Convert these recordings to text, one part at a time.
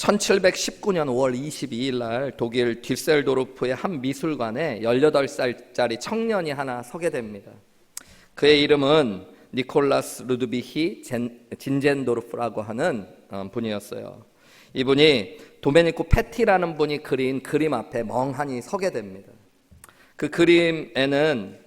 1719년 5월 22일 날 독일 듀셀도르프의 한 미술관에 18살짜리 청년이 하나 서게 됩니다. 그의 이름은 니콜라스 루드비히 진젠도르프라고 하는 분이었어요. 이분이 도메니코 페티라는 분이 그린 그림 앞에 멍하니 서게 됩니다. 그 그림에는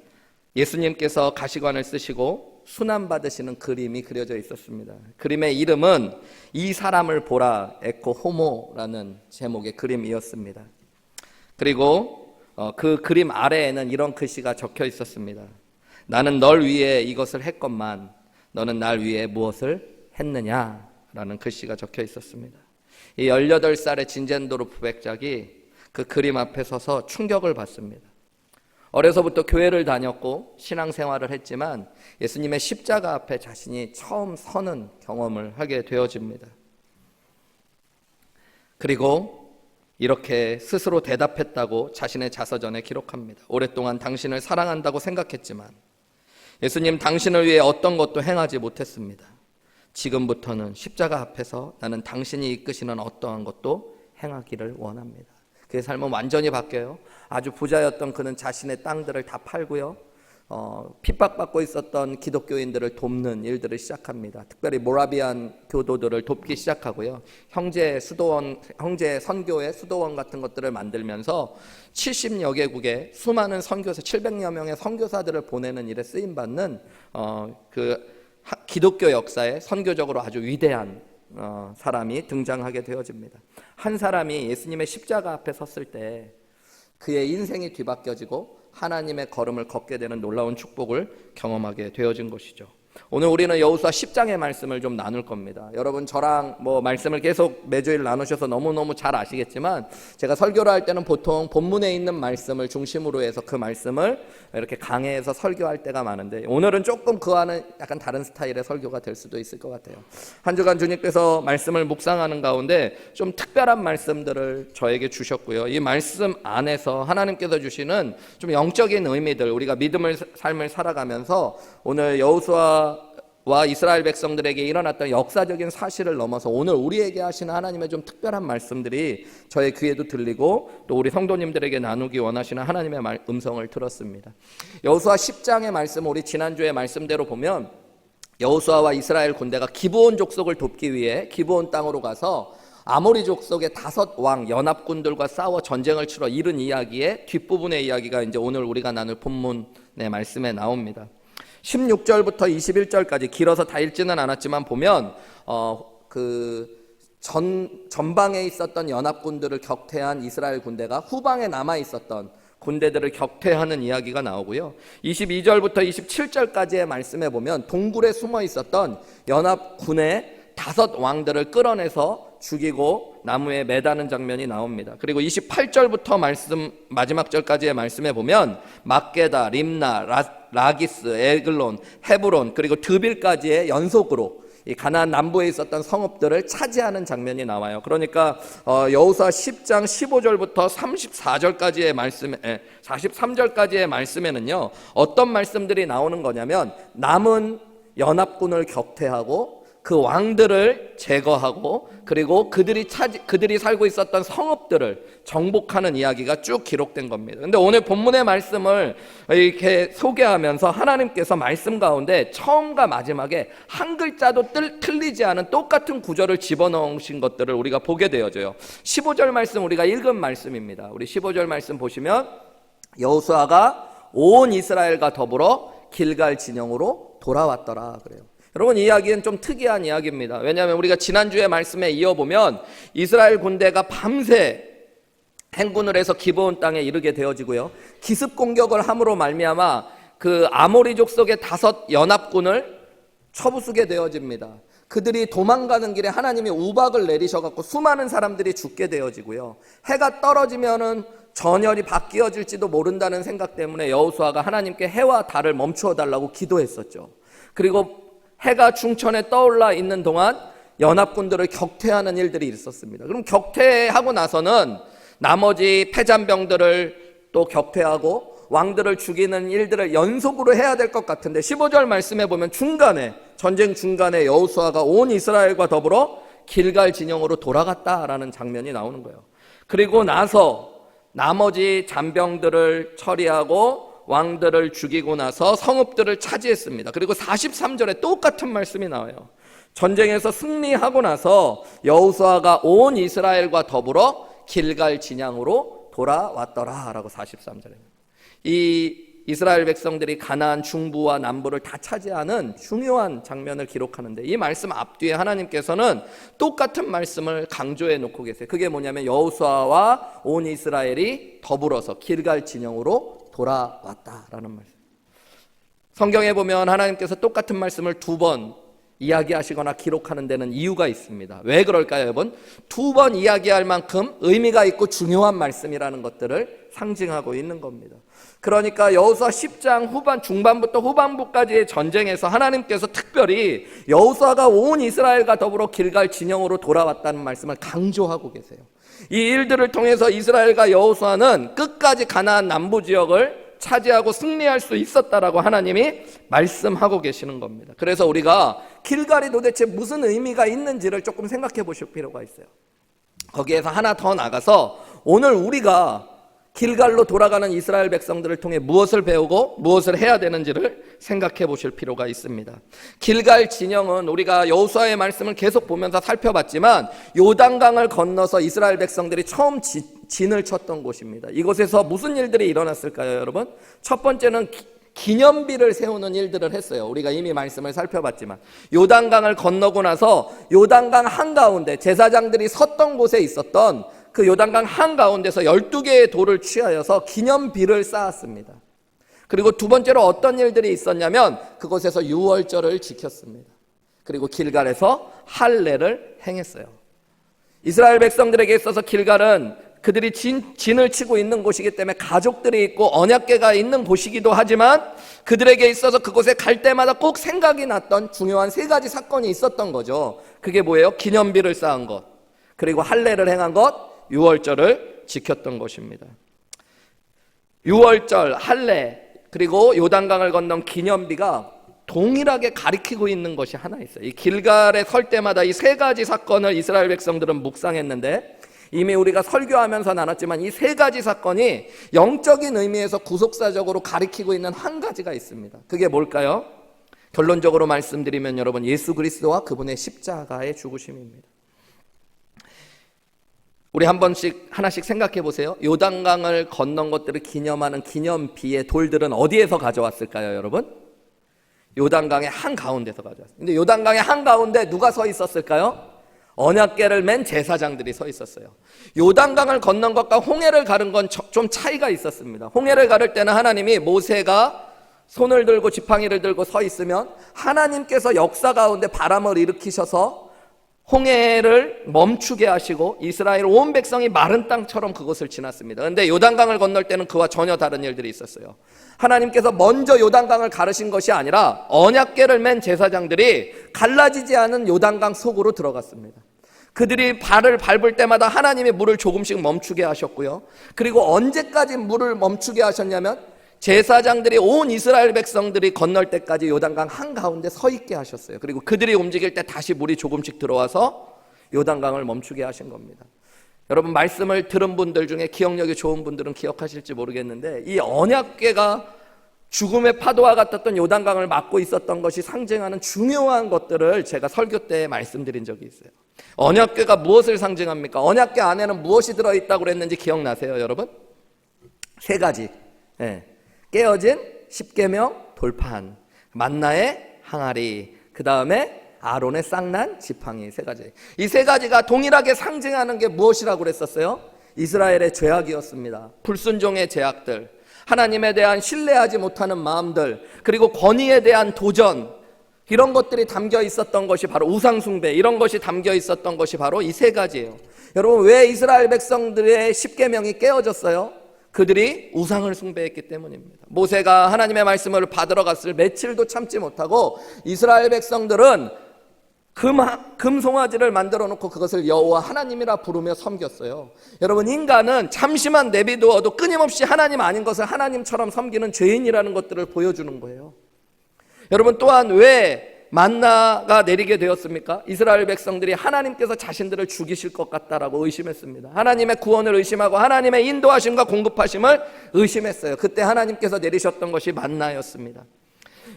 예수님께서 가시관을 쓰시고 순환받으시는 그림이 그려져 있었습니다. 그림의 이름은 이 사람을 보라 에코 호모라는 제목의 그림이었습니다. 그리고 그 그림 아래에는 이런 글씨가 적혀 있었습니다. 나는 널 위해 이것을 했건만 너는 날 위해 무엇을 했느냐라는 글씨가 적혀 있었습니다. 이 18살의 진젠도르프 백작이 그 그림 앞에 서서 충격을 받습니다. 어려서부터 교회를 다녔고 신앙생활을 했지만 예수님의 십자가 앞에 자신이 처음 서는 경험을 하게 되어집니다. 그리고 이렇게 스스로 대답했다고 자신의 자서전에 기록합니다. 오랫동안 당신을 사랑한다고 생각했지만 예수님, 당신을 위해 어떤 것도 행하지 못했습니다. 지금부터는 십자가 앞에서 나는 당신이 이끄시는 어떠한 것도 행하기를 원합니다. 그의 삶은 완전히 바뀌어요. 아주 부자였던 그는 자신의 땅들을 다 팔고요, 핍박받고 있었던 기독교인들을 돕는 일들을 시작합니다. 특별히 모라비안 교도들을 돕기 시작하고요, 형제 선교회 수도원 같은 것들을 만들면서 70여 개국의 수많은 선교사 700여 명의 선교사들을 보내는 일에 쓰임받는 기독교 역사에 선교적으로 아주 위대한 사람이 등장하게 되어집니다. 한 사람이 예수님의 십자가 앞에 섰을 때 그의 인생이 뒤바뀌어지고 하나님의 걸음을 걷게 되는 놀라운 축복을 경험하게 되어진 것이죠. 오늘 우리는 여호수아 10장의 말씀을 좀 나눌 겁니다. 여러분 저랑 말씀을 계속 매주일 나누셔서 너무너무 잘 아시겠지만 제가 설교를 할 때는 보통 본문에 있는 말씀을 중심으로 해서 그 말씀을 이렇게 강해해서 설교할 때가 많은데 오늘은 조금 그와는 약간 다른 스타일의 설교가 될 수도 있을 것 같아요. 한 주간 주님께서 말씀을 묵상하는 가운데 좀 특별한 말씀들을 저에게 주셨고요, 이 말씀 안에서 하나님께서 주시는 좀 영적인 의미들, 우리가 믿음의 삶을 살아가면서 오늘 여호수아와 이스라엘 백성들에게 일어났던 역사적인 사실을 넘어서 오늘 우리에게 하시는 하나님의 좀 특별한 말씀들이 저의 귀에도 들리고 또 우리 성도님들에게 나누기 원하시는 하나님의 음성을 들었습니다. 여호수아 10장의 말씀, 우리 지난주의 말씀대로 보면 여호수아와 이스라엘 군대가 기브온 족속을 돕기 위해 기브온 땅으로 가서 아모리 족속의 5왕 연합군들과 싸워 전쟁을 치러 이른 이야기의 뒷부분의 이야기가 이제 오늘 우리가 나눌 본문의 말씀에 나옵니다. 16절부터 21절까지 길어서 다 읽지는 않았지만 보면 전방에 있었던 연합군들을 격퇴한 이스라엘 군대가 후방에 남아 있었던 군대들을 격퇴하는 이야기가 나오고요, 22절부터 27절까지의 말씀에 보면 동굴에 숨어 있었던 연합군의 5 왕들을 끌어내서 죽이고 나무에 매다는 장면이 나옵니다. 그리고 28절부터 마지막 절까지의 말씀에 보면 막게다, 림나, 라기스, 에글론, 헤브론 그리고 드빌까지의 연속으로 이 가나안 남부에 있었던 성읍들을 차지하는 장면이 나와요. 그러니까 여호수아 10장 15절부터 34절까지의 말씀에 43절까지의 말씀에는요, 어떤 말씀들이 나오는 거냐면 남은 연합군을 격퇴하고 그 왕들을 제거하고 그리고 그들이 살고 있었던 성읍들을 정복하는 이야기가 쭉 기록된 겁니다. 근데 오늘 본문의 말씀을 이렇게 소개하면서 하나님께서 말씀 가운데 처음과 마지막에 한 글자도 틀리지 않은 똑같은 구절을 집어넣으신 것들을 우리가 보게 되어져요. 15절 말씀 우리가 읽은 말씀입니다. 우리 15절 말씀 보시면 여호수아가 온 이스라엘과 더불어 길갈 진영으로 돌아왔더라 그래요. 여러분, 이 이야기는 좀 특이한 이야기입니다. 왜냐하면 우리가 지난주의 말씀에 이어보면 이스라엘 군대가 밤새 행군을 해서 기브온 땅에 이르게 되어지고요, 기습 공격을 함으로 말미암아 그 아모리 족속의 5 연합군을 쳐부수게 되어집니다. 그들이 도망가는 길에 하나님이 우박을 내리셔갖고 수많은 사람들이 죽게 되어지고요, 해가 떨어지면은 전열이 바뀌어질지도 모른다는 생각 때문에 여호수아가 하나님께 해와 달을 멈추어 달라고 기도했었죠. 그리고 해가 중천에 떠올라 있는 동안 연합군들을 격퇴하는 일들이 있었습니다. 그럼 격퇴하고 나서는 나머지 패잔병들을 또 격퇴하고 왕들을 죽이는 일들을 연속으로 해야 될 것 같은데 15절 말씀에 보면 전쟁 중간에 여호수아가 온 이스라엘과 더불어 길갈 진영으로 돌아갔다라는 장면이 나오는 거예요. 그리고 나서 나머지 잔병들을 처리하고 왕들을 죽이고 나서 성읍들을 차지했습니다. 그리고 43절에 똑같은 말씀이 나와요. 전쟁에서 승리하고 나서 여호수아가 온 이스라엘과 더불어 길갈 진영으로 돌아왔더라라고 43절에. 이 이스라엘 백성들이 가나안 중부와 남부를 다 차지하는 중요한 장면을 기록하는데, 이 말씀 앞뒤에 하나님께서는 똑같은 말씀을 강조해 놓고 계세요. 그게 뭐냐면 여호수아와 온 이스라엘이 더불어서 길갈 진영으로 돌아왔다라는 말씀. 성경에 보면 하나님께서 똑같은 말씀을 두 번 이야기하시거나 기록하는 데는 이유가 있습니다. 왜 그럴까요, 여러분? 두 번 이야기할 만큼 의미가 있고 중요한 말씀이라는 것들을 상징하고 있는 겁니다. 그러니까 여호수아 10장 후반, 중반부터 후반부까지의 전쟁에서 하나님께서 특별히 여호수아가 온 이스라엘과 더불어 길갈 진영으로 돌아왔다는 말씀을 강조하고 계세요. 이 일들을 통해서 이스라엘과 여호수아는 끝까지 가나안 남부 지역을 차지하고 승리할 수 있었다라고 하나님이 말씀하고 계시는 겁니다. 그래서 우리가 길갈이 도대체 무슨 의미가 있는지를 조금 생각해 보실 필요가 있어요. 거기에서 하나 더 나가서 오늘 우리가 길갈로 돌아가는 이스라엘 백성들을 통해 무엇을 배우고 무엇을 해야 되는지를 생각해 보실 필요가 있습니다. 길갈 진영은 우리가 여호수아의 말씀을 계속 보면서 살펴봤지만 요단강을 건너서 이스라엘 백성들이 처음 진을 쳤던 곳입니다. 이곳에서 무슨 일들이 일어났을까요, 여러분? 첫 번째는 기념비를 세우는 일들을 했어요. 우리가 이미 말씀을 살펴봤지만 요단강을 건너고 나서 요단강 한가운데 제사장들이 섰던 곳에 있었던 그 요단강 한가운데서 12개의 돌을 취하여서 기념비를 쌓았습니다. 그리고 두 번째로 어떤 일들이 있었냐면 그곳에서 유월절을 지켰습니다. 그리고 길갈에서 할례를 행했어요. 이스라엘 백성들에게 있어서 길갈은 그들이 진을 치고 있는 곳이기 때문에 가족들이 있고 언약궤가 있는 곳이기도 하지만 그들에게 있어서 그곳에 갈 때마다 꼭 생각이 났던 중요한 세 가지 사건이 있었던 거죠. 그게 뭐예요? 기념비를 쌓은 것, 그리고 할례를 행한 것, 유월절을 지켰던 것입니다. 유월절, 할례, 그리고 요단강을 건넌 기념비가 동일하게 가리키고 있는 것이 하나 있어요. 이 길갈에 설 때마다 이 세 가지 사건을 이스라엘 백성들은 묵상했는데, 이미 우리가 설교하면서 나눴지만 이 세 가지 사건이 영적인 의미에서 구속사적으로 가리키고 있는 한 가지가 있습니다. 그게 뭘까요? 결론적으로 말씀드리면 여러분, 예수 그리스도와 그분의 십자가의 죽으심입니다. 우리 하나씩 생각해 보세요. 요단강을 건넌 것들을 기념하는 기념비의 돌들은 어디에서 가져왔을까요, 여러분? 요단강의 한가운데서 가져왔어요. 근데 요단강의 한가운데 누가 서 있었을까요? 언약궤를 맨 제사장들이 서 있었어요. 요단강을 건넌 것과 홍해를 가른 건 좀 차이가 있었습니다. 홍해를 가를 때는 하나님이 모세가 손을 들고 지팡이를 들고 서 있으면 하나님께서 역사 가운데 바람을 일으키셔서 홍해를 멈추게 하시고 이스라엘 온 백성이 마른 땅처럼 그것을 지났습니다. 그런데 요단강을 건널 때는 그와 전혀 다른 일들이 있었어요. 하나님께서 먼저 요단강을 가르신 것이 아니라 언약궤를 맨 제사장들이 갈라지지 않은 요단강 속으로 들어갔습니다. 그들이 발을 밟을 때마다 하나님의 물을 조금씩 멈추게 하셨고요. 그리고 언제까지 물을 멈추게 하셨냐면 제사장들이 온 이스라엘 백성들이 건널 때까지 요단강 한가운데 서 있게 하셨어요. 그리고 그들이 움직일 때 다시 물이 조금씩 들어와서 요단강을 멈추게 하신 겁니다. 여러분, 말씀을 들은 분들 중에 기억력이 좋은 분들은 기억하실지 모르겠는데 이 언약궤가 죽음의 파도와 같았던 요단강을 막고 있었던 것이 상징하는 중요한 것들을 제가 설교 때 말씀드린 적이 있어요. 언약궤가 무엇을 상징합니까? 언약궤 안에는 무엇이 들어있다고 그랬는지 기억나세요, 여러분? 세 가지. 깨어진 십계명 돌판, 만나의 항아리, 그 다음에 아론의 쌍난 지팡이, 세 가지. 이 세 가지가 동일하게 상징하는 게 무엇이라고 그랬었어요? 이스라엘의 죄악이었습니다. 불순종의 죄악들, 하나님에 대한 신뢰하지 못하는 마음들, 그리고 권위에 대한 도전, 이런 것들이 담겨 있었던 것이 바로 우상숭배, 이런 것이 담겨 있었던 것이 바로 이 세 가지예요. 여러분, 왜 이스라엘 백성들의 십계명이 깨어졌어요? 그들이 우상을 숭배했기 때문입니다. 모세가 하나님의 말씀을 받으러 갔을 며칠도 참지 못하고 이스라엘 백성들은 금송아지를 만들어 놓고 그것을 여호와 하나님이라 부르며 섬겼어요. 여러분, 인간은 잠시만 내비두어도 끊임없이 하나님 아닌 것을 하나님처럼 섬기는 죄인이라는 것들을 보여주는 거예요. 여러분, 또한 왜 만나가 내리게 되었습니까? 이스라엘 백성들이 하나님께서 자신들을 죽이실 것 같다라고 의심했습니다. 하나님의 구원을 의심하고 하나님의 인도하심과 공급하심을 의심했어요. 그때 하나님께서 내리셨던 것이 만나였습니다.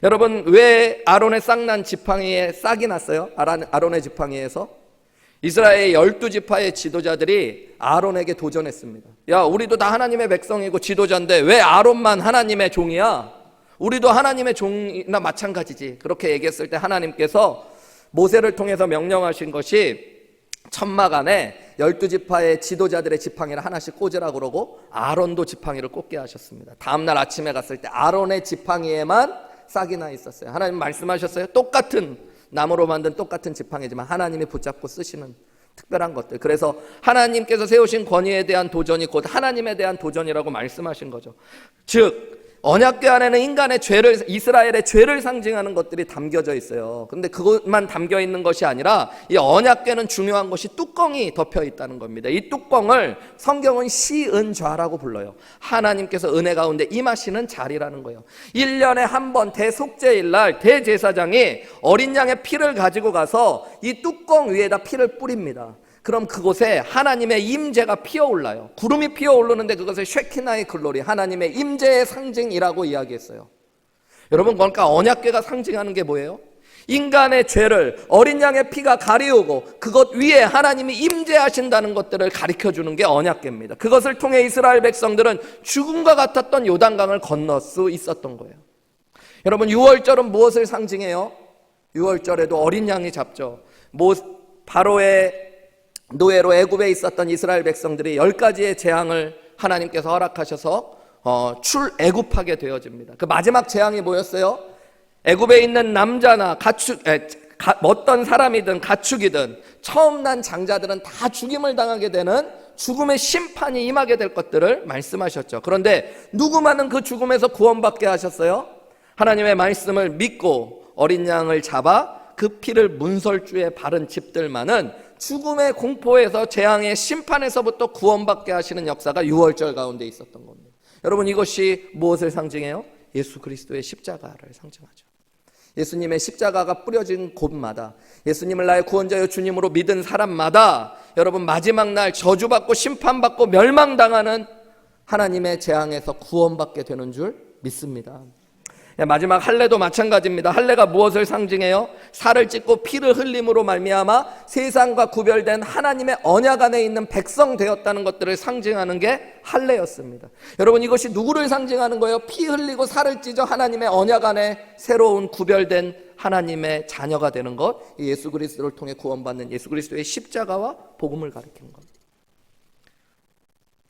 여러분, 왜 아론의 싹난 지팡이에 싹이 났어요? 아론의 지팡이에서 이스라엘 12지파의 지도자들이 아론에게 도전했습니다. 야, 우리도 다 하나님의 백성이고 지도자인데 왜 아론만 하나님의 종이야? 우리도 하나님의 종이나 마찬가지지. 그렇게 얘기했을 때 하나님께서 모세를 통해서 명령하신 것이 천막 안에 12지파의 지도자들의 지팡이를 하나씩 꽂으라고 그러고 아론도 지팡이를 꽂게 하셨습니다. 다음날 아침에 갔을 때 아론의 지팡이에만 싹이 나 있었어요. 하나님 말씀하셨어요. 똑같은 나무로 만든 똑같은 지팡이지만 하나님이 붙잡고 쓰시는 특별한 것들. 그래서 하나님께서 세우신 권위에 대한 도전이 곧 하나님에 대한 도전이라고 말씀하신 거죠. 즉 언약궤 안에는 인간의 죄를, 이스라엘의 죄를 상징하는 것들이 담겨져 있어요. 그런데 그것만 담겨 있는 것이 아니라 이 언약궤는 중요한 것이 뚜껑이 덮여 있다는 겁니다. 이 뚜껑을 성경은 시은좌라고 불러요. 하나님께서 은혜 가운데 임하시는 자리라는 거예요. 1년에 한 번 대속죄일 날 대제사장이 어린 양의 피를 가지고 가서 이 뚜껑 위에다 피를 뿌립니다. 그럼 그곳에 하나님의 임재가 피어올라요. 구름이 피어오르는데 그것을 쉐키나의 글로리, 하나님의 임재의 상징이라고 이야기했어요. 여러분, 그러니까 언약궤가 상징하는 게 뭐예요? 인간의 죄를 어린 양의 피가 가리우고 그것 위에 하나님이 임재하신다는 것들을 가르쳐주는 게 언약궤입니다. 그것을 통해 이스라엘 백성들은 죽음과 같았던 요단강을 건널 수 있었던 거예요. 여러분, 유월절은 무엇을 상징해요? 유월절에도 어린 양이 잡죠. 바로의 노예로 애굽에 있었던 이스라엘 백성들이 10가지의 재앙을 하나님께서 허락하셔서 출애굽하게 되어집니다. 그 마지막 재앙이 뭐였어요? 애굽에 있는 남자나 어떤 사람이든 가축이든 처음 난 장자들은 다 죽임을 당하게 되는 죽음의 심판이 임하게 될 것들을 말씀하셨죠. 그런데 누구만은 그 죽음에서 구원받게 하셨어요? 하나님의 말씀을 믿고 어린 양을 잡아 그 피를 문설주에 바른 집들만은 죽음의 공포에서 재앙의 심판에서부터 구원받게 하시는 역사가 유월절 가운데 있었던 겁니다. 여러분, 이것이 무엇을 상징해요? 예수 그리스도의 십자가를 상징하죠. 예수님의 십자가가 뿌려진 곳마다, 예수님을 나의 구원자여 주님으로 믿은 사람마다 여러분 마지막 날 저주받고 심판받고 멸망당하는 하나님의 재앙에서 구원받게 되는 줄 믿습니다. 마지막 할례도 마찬가지입니다. 할례가 무엇을 상징해요? 살을 찢고 피를 흘림으로 말미암아 세상과 구별된 하나님의 언약 안에 있는 백성 되었다는 것들을 상징하는 게 할례였습니다. 여러분, 이것이 누구를 상징하는 거예요? 피 흘리고 살을 찢어 하나님의 언약 안에 새로운 구별된 하나님의 자녀가 되는 것, 예수 그리스도를 통해 구원받는 예수 그리스도의 십자가와 복음을 가리키는 겁니다.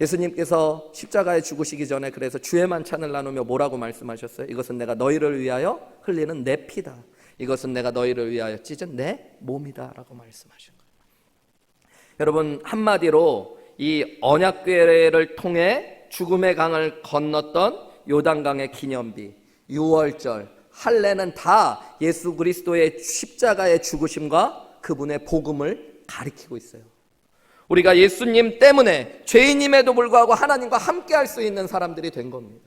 예수님께서 십자가에 죽으시기 전에 그래서 주의 만찬을 나누며 뭐라고 말씀하셨어요? 이것은 내가 너희를 위하여 흘리는 내 피다. 이것은 내가 너희를 위하여 찢은 내 몸이다 라고 말씀하신 거예요. 여러분, 한마디로 이 언약궤를 통해 죽음의 강을 건넜던 요단강의 기념비, 유월절, 할례는 다 예수 그리스도의 십자가의 죽으심과 그분의 복음을 가리키고 있어요. 우리가 예수님 때문에 죄인임에도 불구하고 하나님과 함께 할 수 있는 사람들이 된 겁니다.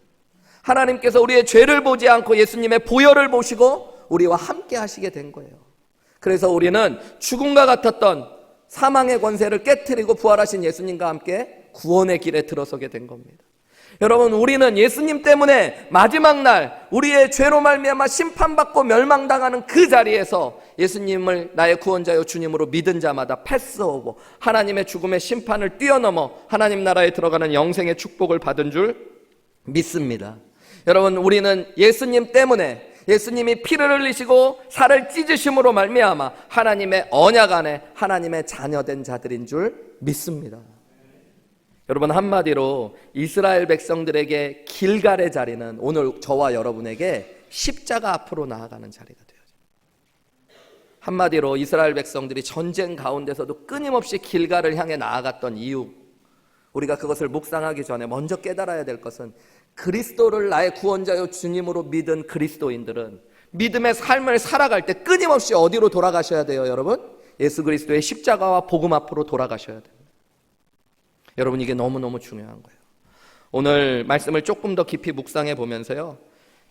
하나님께서 우리의 죄를 보지 않고 예수님의 보혈을 보시고 우리와 함께 하시게 된 거예요. 그래서 우리는 죽음과 같았던 사망의 권세를 깨트리고 부활하신 예수님과 함께 구원의 길에 들어서게 된 겁니다. 여러분, 우리는 예수님 때문에 마지막 날 우리의 죄로 말미암아 심판받고 멸망당하는 그 자리에서 예수님을 나의 구원자요 주님으로 믿은 자마다 패스오버, 하나님의 죽음의 심판을 뛰어넘어 하나님 나라에 들어가는 영생의 축복을 받은 줄 믿습니다. 여러분, 우리는 예수님 때문에, 예수님이 피를 흘리시고 살을 찢으심으로 말미암아 하나님의 언약 안에 하나님의 자녀된 자들인 줄 믿습니다. 여러분, 한마디로 이스라엘 백성들에게 길갈의 자리는 오늘 저와 여러분에게 십자가 앞으로 나아가는 자리가 되어요. 한마디로 이스라엘 백성들이 전쟁 가운데서도 끊임없이 길갈을 향해 나아갔던 이유, 우리가 그것을 묵상하기 전에 먼저 깨달아야 될 것은 그리스도를 나의 구원자요 주님으로 믿은 그리스도인들은 믿음의 삶을 살아갈 때 끊임없이 어디로 돌아가셔야 돼요, 여러분? 예수 그리스도의 십자가와 복음 앞으로 돌아가셔야 됩니다. 여러분, 이게 너무너무 중요한 거예요. 오늘 말씀을 조금 더 깊이 묵상해 보면서요,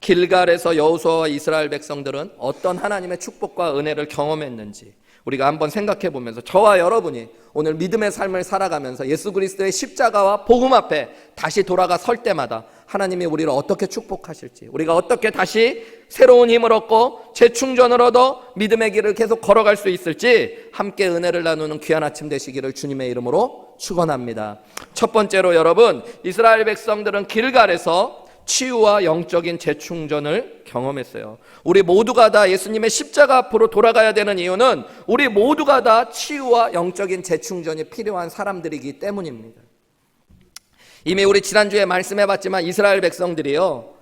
길갈에서 여호수아와 이스라엘 백성들은 어떤 하나님의 축복과 은혜를 경험했는지 우리가 한번 생각해 보면서 저와 여러분이 오늘 믿음의 삶을 살아가면서 예수 그리스도의 십자가와 복음 앞에 다시 돌아가 설 때마다 하나님이 우리를 어떻게 축복하실지, 우리가 어떻게 다시 새로운 힘을 얻고 재충전을 얻어 믿음의 길을 계속 걸어갈 수 있을지 함께 은혜를 나누는 귀한 아침 되시기를 주님의 이름으로 축원합니다. 첫 번째로 여러분, 이스라엘 백성들은 길갈에서 치유와 영적인 재충전을 경험했어요. 우리 모두가 다 예수님의 십자가 앞으로 돌아가야 되는 이유는 우리 모두가 다 치유와 영적인 재충전이 필요한 사람들이기 때문입니다. 이미 우리 지난주에 말씀해봤지만 이스라엘 백성들이요,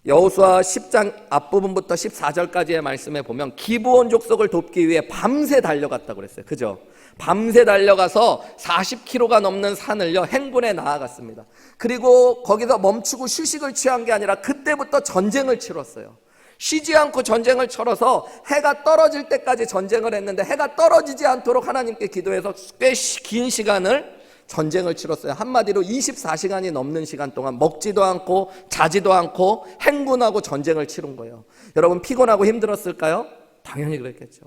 여호수아 10장 앞부분부터 14절까지의 말씀에 보면 기브온 족속을 돕기 위해 밤새 달려갔다고 그랬어요. 그죠? 밤새 달려가서 40km가 넘는 산을요 행군에 나아갔습니다. 그리고 거기서 멈추고 휴식을 취한 게 아니라 그때부터 전쟁을 치렀어요. 쉬지 않고 전쟁을 치러서 해가 떨어질 때까지 전쟁을 했는데 해가 떨어지지 않도록 하나님께 기도해서 꽤 긴 시간을 전쟁을 치렀어요. 한마디로 24시간이 넘는 시간 동안 먹지도 않고 자지도 않고 행군하고 전쟁을 치른 거예요. 여러분 피곤하고 힘들었을까요? 당연히 그랬겠죠.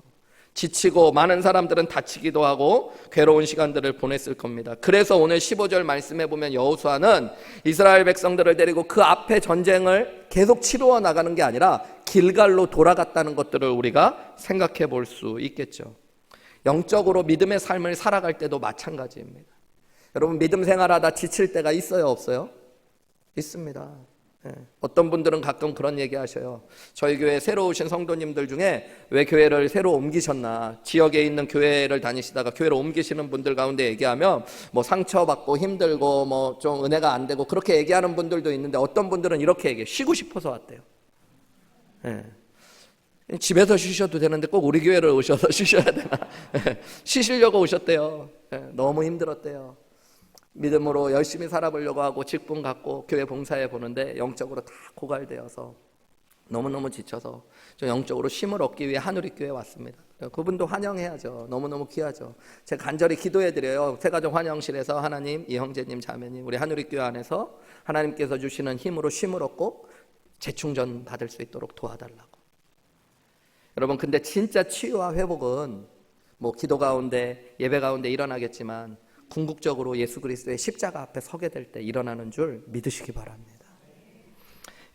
지치고 많은 사람들은 다치기도 하고 괴로운 시간들을 보냈을 겁니다. 그래서 오늘 15절 말씀해 보면 여호수아는 이스라엘 백성들을 데리고 그 앞에 전쟁을 계속 치루어 나가는 게 아니라 길갈로 돌아갔다는 것들을 우리가 생각해 볼 수 있겠죠. 영적으로 믿음의 삶을 살아갈 때도 마찬가지입니다. 여러분 믿음 생활하다 지칠 때가 있어요, 없어요? 있습니다. 어떤 분들은 가끔 그런 얘기 하셔요. 저희 교회 새로 오신 성도님들 중에 왜 교회를 새로 옮기셨나, 지역에 있는 교회를 다니시다가 교회로 옮기시는 분들 가운데 얘기하면 뭐 상처받고 힘들고 뭐 좀 은혜가 안 되고 그렇게 얘기하는 분들도 있는데 어떤 분들은 이렇게 얘기해요. 쉬고 싶어서 왔대요. 집에서 쉬셔도 되는데 꼭 우리 교회를 오셔서 쉬셔야 되나. 쉬시려고 오셨대요. 너무 힘들었대요. 믿음으로 열심히 살아보려고 하고 직분 갖고 교회 봉사해 보는데 영적으로 다 고갈되어서 너무너무 지쳐서 저 영적으로 쉼을 얻기 위해 한우리교회에 왔습니다. 그분도 환영해야죠. 너무너무 귀하죠. 제가 간절히 기도해드려요. 새가정 환영실에서 하나님, 이 형제님, 자매님, 우리 한우리교회 안에서 하나님께서 주시는 힘으로 쉼을 얻고 재충전 받을 수 있도록 도와달라고. 여러분 근데 진짜 치유와 회복은 뭐 기도 가운데 예배 가운데 일어나겠지만 궁극적으로 예수 그리스도의 십자가 앞에 서게 될 때 일어나는 줄 믿으시기 바랍니다.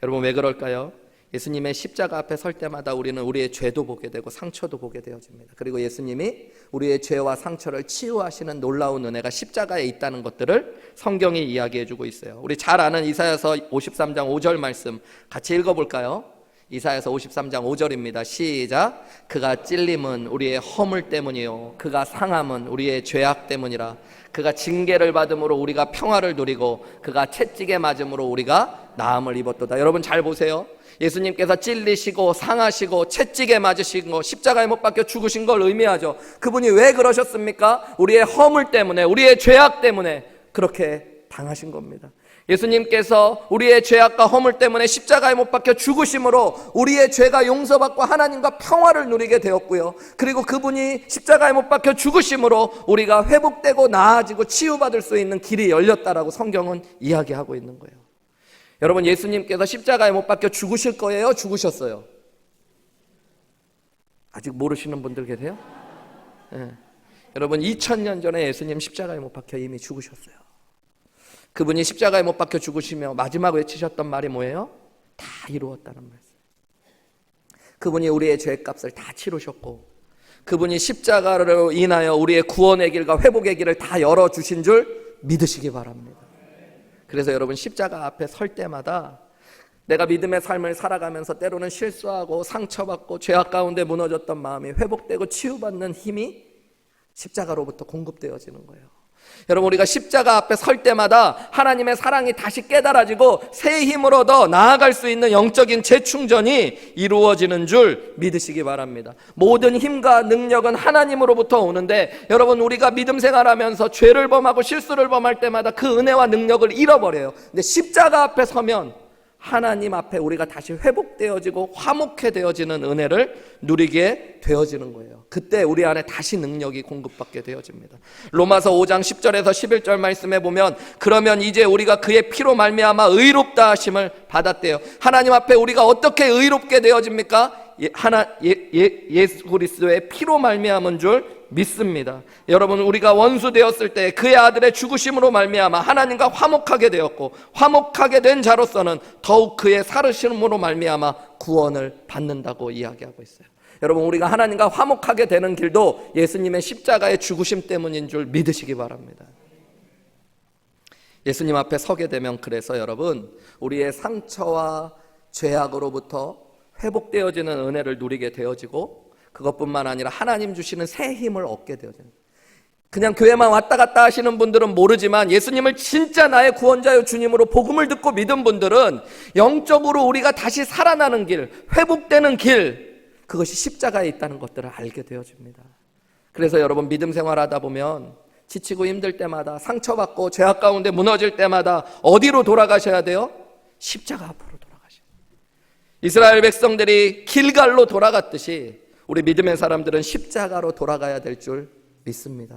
여러분 왜 그럴까요? 예수님의 십자가 앞에 설 때마다 우리는 우리의 죄도 보게 되고 상처도 보게 되어집니다. 그리고 예수님이 우리의 죄와 상처를 치유하시는 놀라운 은혜가 십자가에 있다는 것들을 성경이 이야기해주고 있어요. 우리 잘 아는 이사야서 53장 5절 말씀 같이 읽어볼까요? 이사야서 53장 5절입니다. 시작. 그가 찔림은 우리의 허물 때문이요 그가 상함은 우리의 죄악 때문이라. 그가 징계를 받음으로 우리가 평화를 누리고 그가 채찍에 맞음으로 우리가 나음을 입었도다. 여러분 잘 보세요. 예수님께서 찔리시고 상하시고 채찍에 맞으신 거, 십자가에 못 박혀 죽으신 걸 의미하죠. 그분이 왜 그러셨습니까? 우리의 허물 때문에, 우리의 죄악 때문에 그렇게 당하신 겁니다. 예수님께서 우리의 죄악과 허물 때문에 십자가에 못 박혀 죽으심으로 우리의 죄가 용서받고 하나님과 평화를 누리게 되었고요. 그리고 그분이 십자가에 못 박혀 죽으심으로 우리가 회복되고 나아지고 치유받을 수 있는 길이 열렸다라고 성경은 이야기하고 있는 거예요. 여러분 예수님께서 십자가에 못 박혀 죽으실 거예요? 죽으셨어요? 아직 모르시는 분들 계세요? 네. 여러분 2000년 전에 예수님 십자가에 못 박혀 이미 죽으셨어요. 그분이 십자가에 못 박혀 죽으시며 마지막 외치셨던 말이 뭐예요? 다 이루었다는 말씀. 그분이 우리의 죄값을 다 치르셨고 그분이 십자가로 인하여 우리의 구원의 길과 회복의 길을 다 열어주신 줄 믿으시기 바랍니다. 그래서 여러분 십자가 앞에 설 때마다 내가 믿음의 삶을 살아가면서 때로는 실수하고 상처받고 죄악 가운데 무너졌던 마음이 회복되고 치유받는 힘이 십자가로부터 공급되어지는 거예요. 여러분 우리가 십자가 앞에 설 때마다 하나님의 사랑이 다시 깨달아지고 새 힘을 얻어 나아갈 수 있는 영적인 재충전이 이루어지는 줄 믿으시기 바랍니다. 모든 힘과 능력은 하나님으로부터 오는데 여러분 우리가 믿음 생활하면서 죄를 범하고 실수를 범할 때마다 그 은혜와 능력을 잃어버려요. 근데 십자가 앞에 서면 하나님 앞에 우리가 다시 회복되어지고 화목해 되어지는 은혜를 누리게 되어지는 거예요. 그때 우리 안에 다시 능력이 공급받게 되어집니다. 로마서 5장 10절에서 11절 말씀에 보면 그러면 이제 우리가 그의 피로 말미암아 의롭다 하심을 받았대요. 하나님 앞에 우리가 어떻게 의롭게 되어집니까? 예수 그리스도의 피로 말미암은 줄 믿습니다. 여러분, 우리가 원수 되었을 때 그의 아들의 죽으심으로 말미암아 하나님과 화목하게 되었고, 화목하게 된 자로서는 더욱 그의 살으심으로 말미암아 구원을 받는다고 이야기하고 있어요. 여러분, 우리가 하나님과 화목하게 되는 길도 예수님의 십자가의 죽으심 때문인 줄 믿으시기 바랍니다. 예수님 앞에 서게 되면 그래서 여러분, 우리의 상처와 죄악으로부터 회복되어지는 은혜를 누리게 되어지고, 그것뿐만 아니라 하나님 주시는 새 힘을 얻게 되어져요. 그냥 교회만 왔다 갔다 하시는 분들은 모르지만 예수님을 진짜 나의 구원자요 주님으로 복음을 듣고 믿은 분들은 영적으로 우리가 다시 살아나는 길, 회복되는 길, 그것이 십자가에 있다는 것들을 알게 되어집니다. 그래서 여러분, 믿음 생활하다 보면 지치고 힘들 때마다, 상처받고 죄악 가운데 무너질 때마다 어디로 돌아가셔야 돼요? 십자가 앞으로 돌아가셔야 돼요. 이스라엘 백성들이 길갈로 돌아갔듯이 우리 믿음의 사람들은 십자가로 돌아가야 될 줄 믿습니다.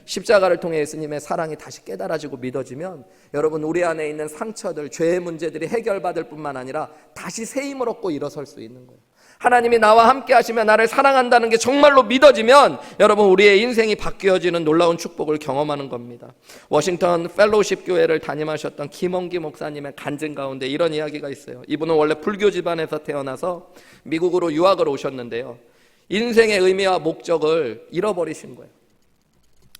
십자가를 통해 예수님의 사랑이 다시 깨달아지고 믿어지면 여러분, 우리 안에 있는 상처들, 죄의 문제들이 해결받을 뿐만 아니라 다시 새 힘을 얻고 일어설 수 있는 거예요. 하나님이 나와 함께 하시며 나를 사랑한다는 게 정말로 믿어지면 여러분, 우리의 인생이 바뀌어지는 놀라운 축복을 경험하는 겁니다. 워싱턴 펠로우십 교회를 담임하셨던 김원기 목사님의 간증 가운데 이런 이야기가 있어요. 이분은 원래 불교 집안에서 태어나서 미국으로 유학을 오셨는데요, 인생의 의미와 목적을 잃어버리신 거예요.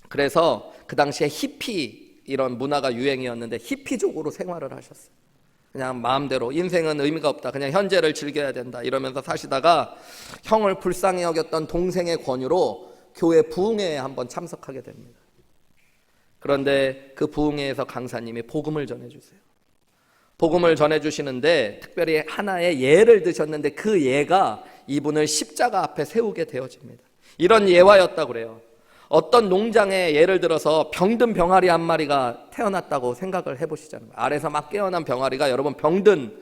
그래서 그 당시에 히피 이런 문화가 유행이었는데 히피족으로 생활을 하셨어요. 그냥 마음대로 인생은 의미가 없다, 그냥 현재를 즐겨야 된다 이러면서 사시다가 형을 불쌍히 여겼던 동생의 권유로 교회 부흥회에 한번 참석하게 됩니다. 그런데 그 부흥회에서 강사님이 복음을 전해주세요. 복음을 전해주시는데 특별히 하나의 예를 드셨는데 그 예가 이분을 십자가 앞에 세우게 되어집니다. 이런 예화였다고 그래요. 어떤 농장에 예를 들어서 병든 병아리 한 마리가 태어났다고 생각을 해보시잖아요. 알에서 막 깨어난 병아리가 여러분 병든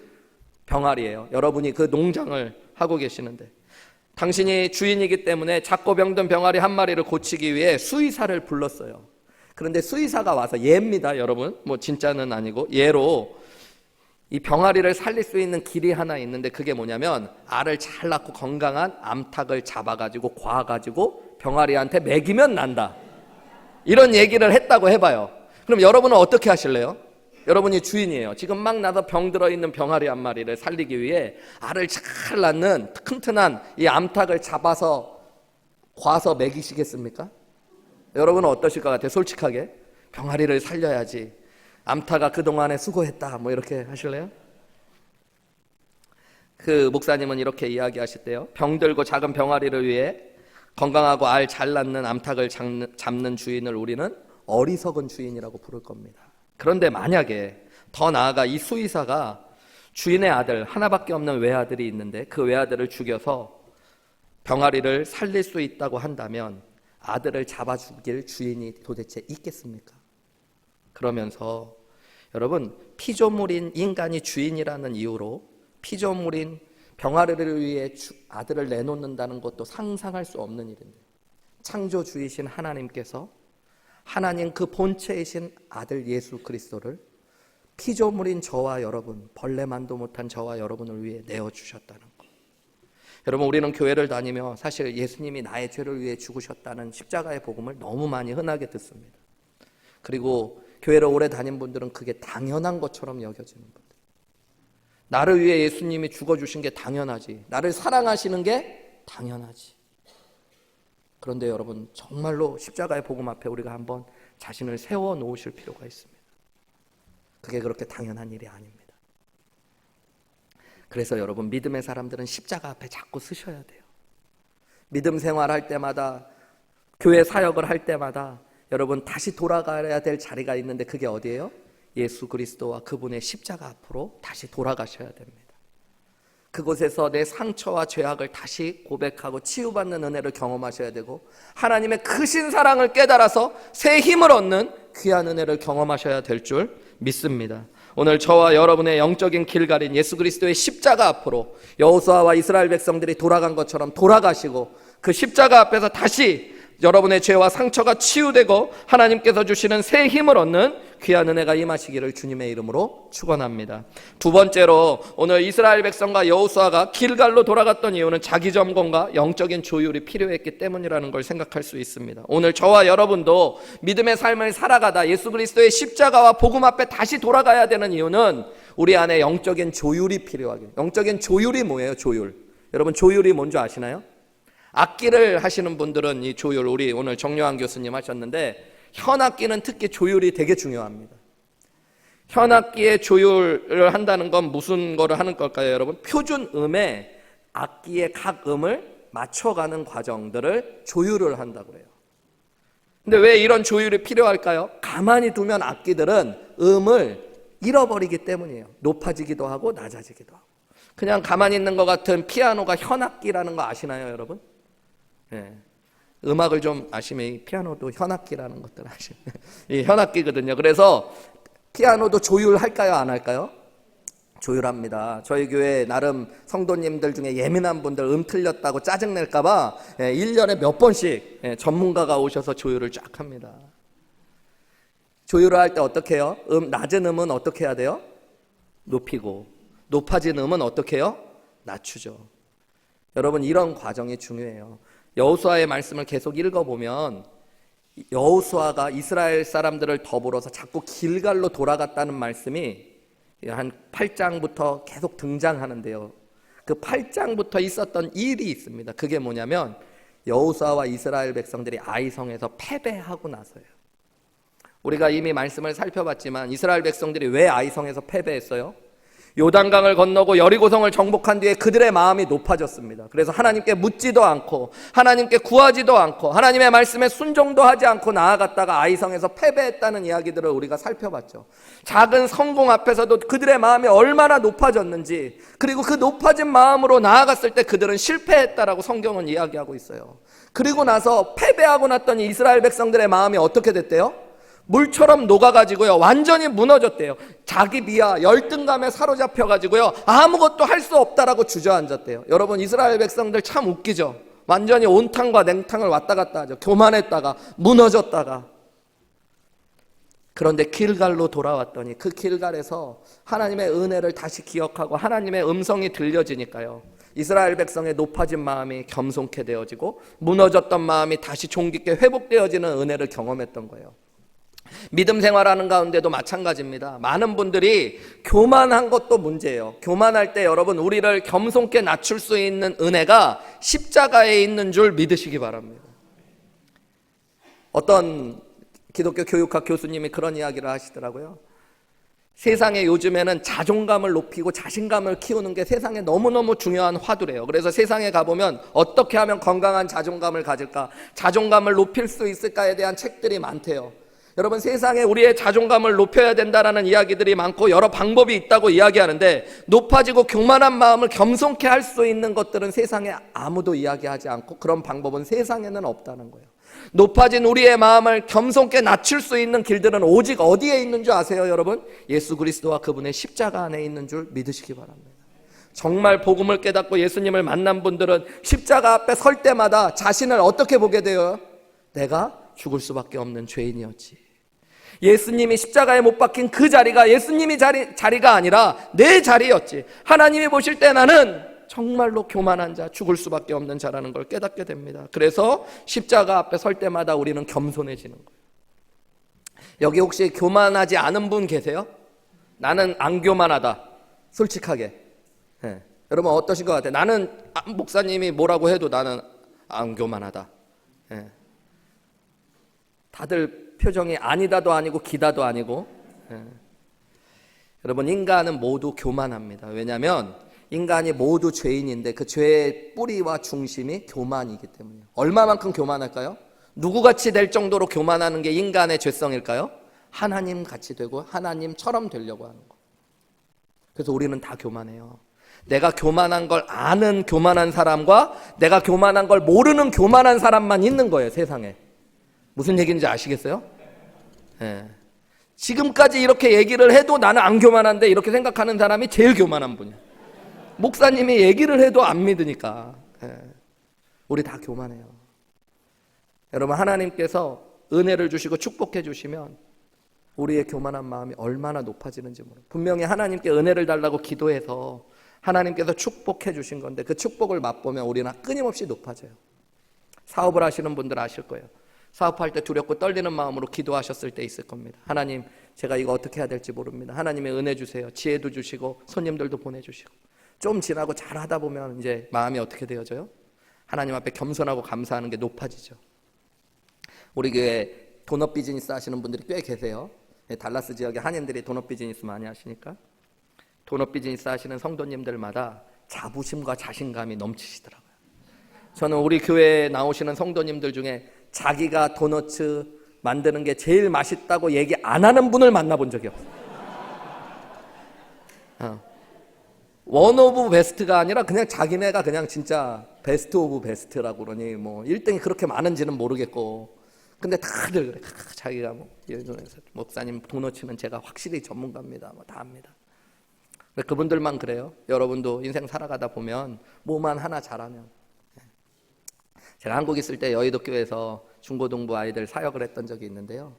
병아리예요. 여러분이 그 농장을 하고 계시는데 당신이 주인이기 때문에 작고 병든 병아리 한 마리를 고치기 위해 수의사를 불렀어요. 그런데 수의사가 와서 예입니다, 여러분. 뭐 진짜는 아니고 예로 이 병아리를 살릴 수 있는 길이 하나 있는데 그게 뭐냐면 알을 잘 낳고 건강한 암탉을 잡아가지고 과가지고 병아리한테 먹이면 난다, 이런 얘기를 했다고 해봐요. 그럼 여러분은 어떻게 하실래요? 여러분이 주인이에요. 지금 막 나서 병 들어있는 병아리 한 마리를 살리기 위해 알을 잘 낳는 튼튼한 이 암탉을 잡아서 과서 먹이시겠습니까? 여러분은 어떠실 것 같아요? 솔직하게 병아리를 살려야지, 암탉아 그동안에 수고했다, 뭐 이렇게 하실래요? 그 목사님은 이렇게 이야기하셨대요. 병들고 작은 병아리를 위해 건강하고 알 잘 낳는 암탉을 잡는 주인을 우리는 어리석은 주인이라고 부를 겁니다. 그런데 만약에 더 나아가 이 수의사가 주인의 아들, 하나밖에 없는 외아들이 있는데 그 외아들을 죽여서 병아리를 살릴 수 있다고 한다면 아들을 잡아 죽일 주인이 도대체 있겠습니까? 그러면서 여러분, 피조물인 인간이 주인이라는 이유로 피조물인 병아리를 위해 아들을 내놓는다는 것도 상상할 수 없는 일인데, 창조주이신 하나님께서 하나님 그 본체이신 아들 예수 그리스도를 피조물인 저와 여러분, 벌레만도 못한 저와 여러분을 위해 내어주셨다는 것. 여러분, 우리는 교회를 다니며 사실 예수님이 나의 죄를 위해 죽으셨다는 십자가의 복음을 너무 많이 흔하게 듣습니다. 그리고 교회를 오래 다닌 분들은 그게 당연한 것처럼 여겨지는 분들. 나를 위해 예수님이 죽어주신 게 당연하지, 나를 사랑하시는 게 당연하지. 그런데 여러분, 정말로 십자가의 복음 앞에 우리가 한번 자신을 세워놓으실 필요가 있습니다. 그게 그렇게 당연한 일이 아닙니다. 그래서 여러분, 믿음의 사람들은 십자가 앞에 자꾸 서셔야 돼요. 믿음 생활할 때마다, 교회 사역을 할 때마다 여러분 다시 돌아가야 될 자리가 있는데 그게 어디예요? 예수 그리스도와 그분의 십자가 앞으로 다시 돌아가셔야 됩니다. 그곳에서 내 상처와 죄악을 다시 고백하고 치유받는 은혜를 경험하셔야 되고, 하나님의 크신 사랑을 깨달아서 새 힘을 얻는 귀한 은혜를 경험하셔야 될 줄 믿습니다. 오늘 저와 여러분의 영적인 길갈인 예수 그리스도의 십자가 앞으로 여호수아와 이스라엘 백성들이 돌아간 것처럼 돌아가시고 그 십자가 앞에서 다시 여러분의 죄와 상처가 치유되고 하나님께서 주시는 새 힘을 얻는 귀한 은혜가 임하시기를 주님의 이름으로 축원합니다. 두 번째로 오늘 이스라엘 백성과 여호수아가 길갈로 돌아갔던 이유는 자기 점검과 영적인 조율이 필요했기 때문이라는 걸 생각할 수 있습니다. 오늘 저와 여러분도 믿음의 삶을 살아가다 예수 그리스도의 십자가와 복음 앞에 다시 돌아가야 되는 이유는 우리 안에 영적인 조율이 필요하게. 영적인 조율이 뭐예요? 조율. 여러분 조율이 뭔지 아시나요? 악기를 하시는 분들은 이 조율, 우리 오늘 정요한 교수님 하셨는데 현악기는 특히 조율이 되게 중요합니다. 현악기의 조율을 한다는 건 무슨 거를 하는 걸까요, 여러분? 표준 음에 악기의 각 음을 맞춰가는 과정들을 조율을 한다고 해요. 근데 왜 이런 조율이 필요할까요? 가만히 두면 악기들은 음을 잃어버리기 때문이에요. 높아지기도 하고 낮아지기도 하고. 그냥 가만히 있는 것 같은 피아노가 현악기라는 거 아시나요, 여러분? 네. 음악을 좀 아시면 이 피아노도 현악기라는 것들 아시면 이 현악기거든요. 그래서 피아노도 조율할까요, 안 할까요? 조율합니다. 저희 교회 나름 성도님들 중에 예민한 분들 틀렸다고 짜증낼까 봐 1년에 몇 번씩 전문가가 오셔서 조율을 쫙 합니다. 조율을 할 때 어떻게 해요? 낮은 음은 어떻게 해야 돼요? 높이고, 높아진 음은 어떻게 해요? 낮추죠. 여러분 이런 과정이 중요해요. 여호수아의 말씀을 계속 읽어보면 여호수아가 이스라엘 사람들을 더불어서 자꾸 길갈로 돌아갔다는 말씀이 한 8장부터 계속 등장하는데요. 그 8장부터 있었던 일이 있습니다. 그게 뭐냐면 여호수아와 이스라엘 백성들이 아이성에서 패배하고 나서요. 우리가 이미 말씀을 살펴봤지만 이스라엘 백성들이 왜 아이성에서 패배했어요? 요단강을 건너고 여리고성을 정복한 뒤에 그들의 마음이 높아졌습니다. 그래서 하나님께 묻지도 않고 하나님께 구하지도 않고 하나님의 말씀에 순종도 하지 않고 나아갔다가 아이성에서 패배했다는 이야기들을 우리가 살펴봤죠. 작은 성공 앞에서도 그들의 마음이 얼마나 높아졌는지, 그리고 그 높아진 마음으로 나아갔을 때 그들은 실패했다라고 성경은 이야기하고 있어요. 그리고 나서 패배하고 났더니 이스라엘 백성들의 마음이 어떻게 됐대요? 물처럼 녹아가지고요, 완전히 무너졌대요. 자기 비하, 열등감에 사로잡혀가지고요, 아무것도 할 수 없다라고 주저앉았대요. 여러분 이스라엘 백성들 참 웃기죠. 완전히 온탕과 냉탕을 왔다 갔다 하죠. 교만했다가 무너졌다가. 그런데 길갈로 돌아왔더니 그 길갈에서 하나님의 은혜를 다시 기억하고 하나님의 음성이 들려지니까요, 이스라엘 백성의 높아진 마음이 겸손케 되어지고 무너졌던 마음이 다시 종깃게 회복되어지는 은혜를 경험했던 거예요. 믿음 생활하는 가운데도 마찬가지입니다. 많은 분들이 교만한 것도 문제예요. 교만할 때 여러분 우리를 겸손케 낮출 수 있는 은혜가 십자가에 있는 줄 믿으시기 바랍니다. 어떤 기독교 교육학 교수님이 그런 이야기를 하시더라고요. 세상에 요즘에는 자존감을 높이고 자신감을 키우는 게 세상에 너무너무 중요한 화두래요. 그래서 세상에 가보면 어떻게 하면 건강한 자존감을 가질까, 자존감을 높일 수 있을까에 대한 책들이 많대요. 여러분 세상에 우리의 자존감을 높여야 된다라는 이야기들이 많고 여러 방법이 있다고 이야기하는데, 높아지고 교만한 마음을 겸손케 할 수 있는 것들은 세상에 아무도 이야기하지 않고 그런 방법은 세상에는 없다는 거예요. 높아진 우리의 마음을 겸손케 낮출 수 있는 길들은 오직 어디에 있는 줄 아세요, 여러분? 예수 그리스도와 그분의 십자가 안에 있는 줄 믿으시기 바랍니다. 정말 복음을 깨닫고 예수님을 만난 분들은 십자가 앞에 설 때마다 자신을 어떻게 보게 돼요? 내가 죽을 수밖에 없는 죄인이었지. 예수님이 십자가에 못 박힌 그 자리가 예수님이 자리가 아니라 내 자리였지. 하나님이 보실 때 나는 정말로 교만한 자, 죽을 수밖에 없는 자라는 걸 깨닫게 됩니다. 그래서 십자가 앞에 설 때마다 우리는 겸손해지는 거예요. 여기 혹시 교만하지 않은 분 계세요? 나는 안 교만하다. 솔직하게. 네. 여러분 어떠신 것 같아요? 나는 목사님이 뭐라고 해도 나는 안 교만하다. 네. 다들 표정이 아니다도 아니고 기다도 아니고. 여러분 인간은 모두 교만합니다. 왜냐하면 인간이 모두 죄인인데 그 죄의 뿌리와 중심이 교만이기 때문이에요. 얼마만큼 교만할까요? 누구같이 될 정도로 교만하는 게 인간의 죄성일까요? 하나님같이 되고 하나님처럼 되려고 하는 거. 그래서 우리는 다 교만해요. 내가 교만한 걸 아는 교만한 사람과 내가 교만한 걸 모르는 교만한 사람만 있는 거예요, 세상에. 무슨 얘기인지 아시겠어요? 네. 지금까지 이렇게 얘기를 해도 나는 안 교만한데 이렇게 생각하는 사람이 제일 교만한 분이야. 목사님이 얘기를 해도 안 믿으니까. 우리 다 교만해요. 여러분, 하나님께서 은혜를 주시고 축복해 주시면 우리의 교만한 마음이 얼마나 높아지는지 모르겠어요. 분명히 하나님께 은혜를 달라고 기도해서 하나님께서 축복해 주신 건데 그 축복을 맛보면 우리는 끊임없이 높아져요. 사업을 하시는 분들 아실 거예요. 사업할 때 두렵고 떨리는 마음으로 기도하셨을 때 있을 겁니다. 하나님, 제가 이거 어떻게 해야 될지 모릅니다. 하나님의 은혜 주세요. 지혜도 주시고 손님들도 보내주시고. 좀 지나고 잘하다 보면 이제 마음이 어떻게 되어져요? 하나님 앞에 겸손하고 감사하는 게 높아지죠. 우리 교회 돈업 비즈니스 하시는 분들이 꽤 계세요. 달라스 지역에 한인들이 돈업 비즈니스 많이 하시니까 돈업 비즈니스 하시는 성도님들마다 자부심과 자신감이 넘치시더라고요. 저는 우리 교회에 나오시는 성도님들 중에 자기가 도너츠 만드는 게 제일 맛있다고 얘기 안 하는 분을 만나본 적이 없어요. 원 오브 베스트가 아니라 그냥 자기네가 그냥 진짜 베스트 오브 베스트라고 그러니 뭐 1등이 그렇게 많은지는 모르겠고, 근데 다들 그래. 자기가 뭐 목사님 도너츠는 제가 확실히 전문가입니다. 뭐 다 합니다. 그분들만 그래요. 여러분도 인생 살아가다 보면 뭐만 하나 잘하면. 제가 한국 있을 때 여의도 교회에서 중고등부 아이들 사역을 했던 적이 있는데요.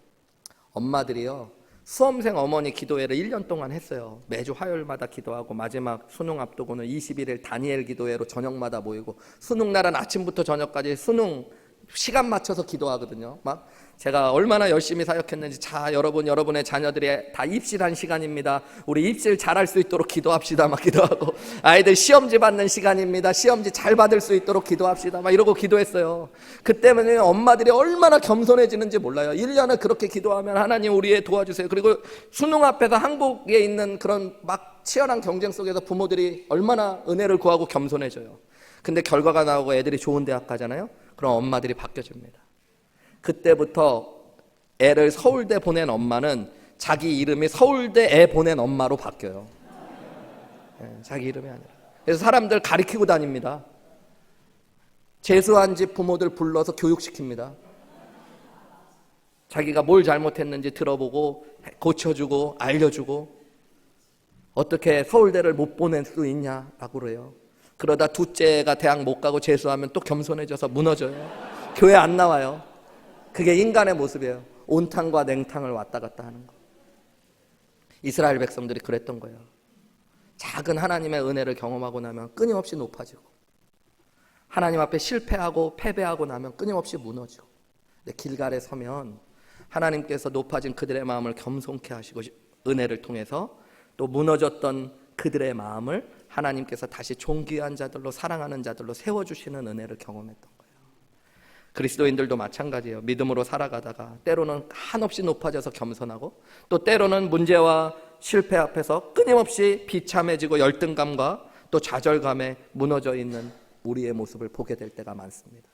엄마들이요, 수험생 어머니 기도회를 1년 동안 했어요. 매주 화요일마다 기도하고 마지막 수능 앞두고는 21일 다니엘 기도회로 저녁마다 모이고, 수능 날은 아침부터 저녁까지 수능 시간 맞춰서 기도하거든요. 막 제가 얼마나 열심히 사역했는지, 자 여러분, 여러분의 자녀들이 다 입실한 시간입니다. 우리 입실 잘할 수 있도록 기도합시다. 막 기도하고, 아이들 시험지 받는 시간입니다. 시험지 잘 받을 수 있도록 기도합시다. 막 이러고 기도했어요. 그때문에 엄마들이 얼마나 겸손해지는지 몰라요. 1년을 그렇게 기도하면 하나님 우리의 도와주세요. 그리고 수능 앞에서 한국에 있는 그런 막 치열한 경쟁 속에서 부모들이 얼마나 은혜를 구하고 겸손해져요. 근데 결과가 나오고 애들이 좋은 대학 가잖아요. 그럼 엄마들이 바뀌어집니다. 그때부터 애를 서울대 보낸 엄마는 자기 이름이 서울대 애 보낸 엄마로 바뀌어요. 자기 이름이 아니라. 그래서 사람들 가리키고 다닙니다. 재수한 집 부모들 불러서 교육시킵니다. 자기가 뭘 잘못했는지 들어보고 고쳐주고 알려주고, 어떻게 서울대를 못 보낼 수 있냐라고 그래요. 그러다 둘째가 대학 못 가고 재수하면 또 겸손해져서 무너져요. 교회 안 나와요. 그게 인간의 모습이에요. 온탕과 냉탕을 왔다 갔다 하는 거. 이스라엘 백성들이 그랬던 거예요. 작은 하나님의 은혜를 경험하고 나면 끊임없이 높아지고, 하나님 앞에 실패하고 패배하고 나면 끊임없이 무너지고. 근데 길갈에 서면 하나님께서 높아진 그들의 마음을 겸손케 하시고, 은혜를 통해서 또 무너졌던 그들의 마음을 하나님께서 다시 존귀한 자들로, 사랑하는 자들로 세워주시는 은혜를 경험했던 거예요. 그리스도인들도 마찬가지예요. 믿음으로 살아가다가 때로는 한없이 높아져서 겸손하고, 또 때로는 문제와 실패 앞에서 끊임없이 비참해지고 열등감과 또 좌절감에 무너져 있는 우리의 모습을 보게 될 때가 많습니다.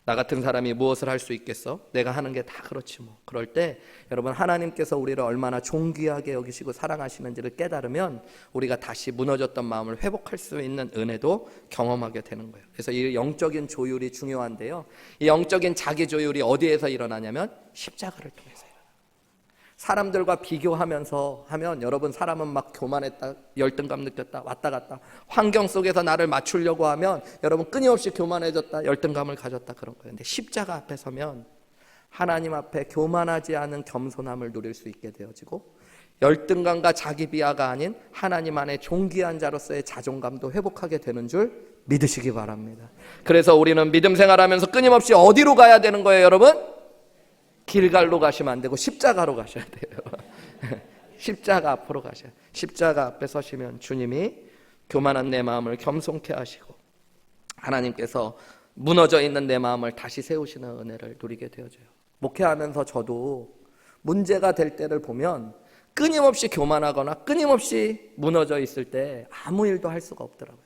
나 같은 사람이 무엇을 할 수 있겠어? 내가 하는 게 다 그렇지 뭐. 그럴 때 여러분, 하나님께서 우리를 얼마나 존귀하게 여기시고 사랑하시는지를 깨달으면 우리가 다시 무너졌던 마음을 회복할 수 있는 은혜도 경험하게 되는 거예요. 그래서 이 영적인 조율이 중요한데요, 이 영적인 자기 조율이 어디에서 일어나냐면 십자가를 통해서. 사람들과 비교하면서 하면 여러분, 사람은 막 교만했다, 열등감 느꼈다, 왔다 갔다, 환경 속에서 나를 맞추려고 하면 여러분 끊임없이 교만해졌다, 열등감을 가졌다, 그런 거예요. 근데 십자가 앞에 서면 하나님 앞에 교만하지 않은 겸손함을 누릴 수 있게 되어지고, 열등감과 자기 비하가 아닌 하나님 안에 존귀한 자로서의 자존감도 회복하게 되는 줄 믿으시기 바랍니다. 그래서 우리는 믿음 생활하면서 끊임없이 어디로 가야 되는 거예요, 여러분? 길갈로 가시면 안 되고 십자가로 가셔야 돼요. 십자가 앞으로 가셔야 돼요. 십자가 앞에 서시면 주님이 교만한 내 마음을 겸손케 하시고, 하나님께서 무너져 있는 내 마음을 다시 세우시는 은혜를 누리게 되어져요. 목회하면서 저도 문제가 될 때를 보면 끊임없이 교만하거나 끊임없이 무너져 있을 때 아무 일도 할 수가 없더라고요.